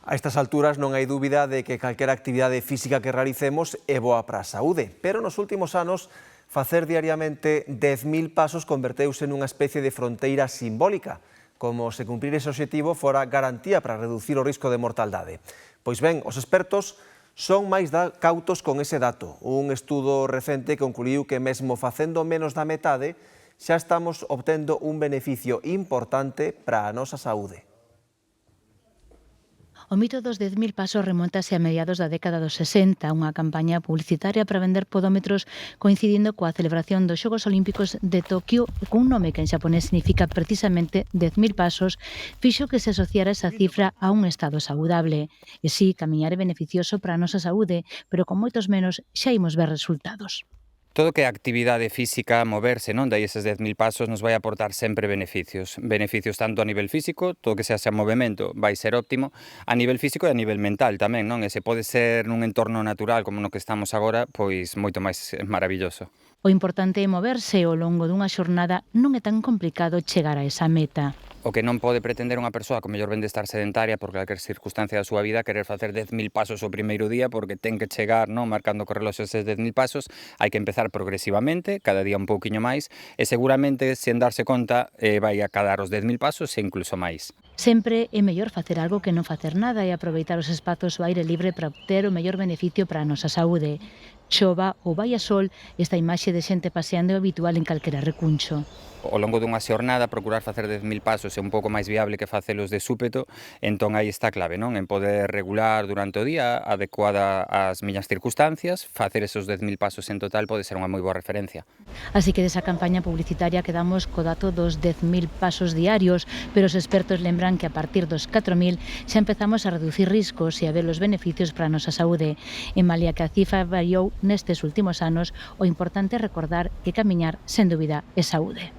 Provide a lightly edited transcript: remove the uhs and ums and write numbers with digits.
A estas alturas non hai dúbida de que calquera actividade física que realicemos é boa para a saúde, pero nos últimos anos facer diariamente 10.000 pasos converteuse nunha especie de fronteira simbólica, como se cumprir ese obxectivo fora garantía para reducir o risco de mortaldade. Pois ben, os expertos son máis cautos con ese dato. Un estudo recente concluiu que mesmo facendo menos da metade, xa estamos obtendo un beneficio importante para a nosa saúde. O mito dos 10.000 pasos remontase a mediados da década dos 60, unha campaña publicitaria para vender podómetros coincidindo coa celebración dos Xogos Olímpicos de Tokio, cun nome que en xaponés significa precisamente 10.000 pasos, fixo que se asociara esa cifra a un estado saudable. E sí, camiñar é beneficioso para a nosa saúde, pero con moitos menos xa imos ver resultados. Todo que a actividade física, moverse, non? Dai eses 10.000 pasos nos vai aportar sempre beneficios. Beneficios tanto a nivel físico, todo que sexa movimento vai ser óptimo, a nivel físico e a nivel mental tamén, non? E se pode ser nun entorno natural como no que estamos agora, pois moito máis maravilloso. O importante é moverse ao longo dunha xornada, non é tan complicado chegar a esa meta. O que non pode pretender unha persoa que mellor vende estar sedentaria por calquer circunstancia da súa vida querer facer 10.000 pasos o primeiro día porque ten que chegar, non, marcando co reloxo eses 10.000 pasos, hai que empezar progresivamente, cada día un pouquiño máis, e seguramente, sen darse conta, vai acadar os 10.000 pasos e incluso máis. Sempre é mellor facer algo que non facer nada e aproveitar os espazos ao aire libre para obter o mellor beneficio para a nosa saúde. Chova ou vaia sol, esta imaxe de xente paseando é habitual en calquera recuncho. Ao longo dunha xornada, procurar facer 10.000 pasos é un pouco máis viable que facelos de súpeto, entón aí está a clave, non? En poder regular durante o día, adecuada ás miñas circunstancias, facer esos 10.000 pasos en total pode ser unha moi boa referencia. Así que desa campaña publicitaria quedamos co dato dos 10.000 pasos diarios, pero os expertos lembran que a partir dos 4.000 xa empezamos a reducir riscos e a ver os beneficios para a nosa saúde. En malia que a cifra variou nestes últimos anos, o importante é recordar que camiñar, sen dúbida, é saúde.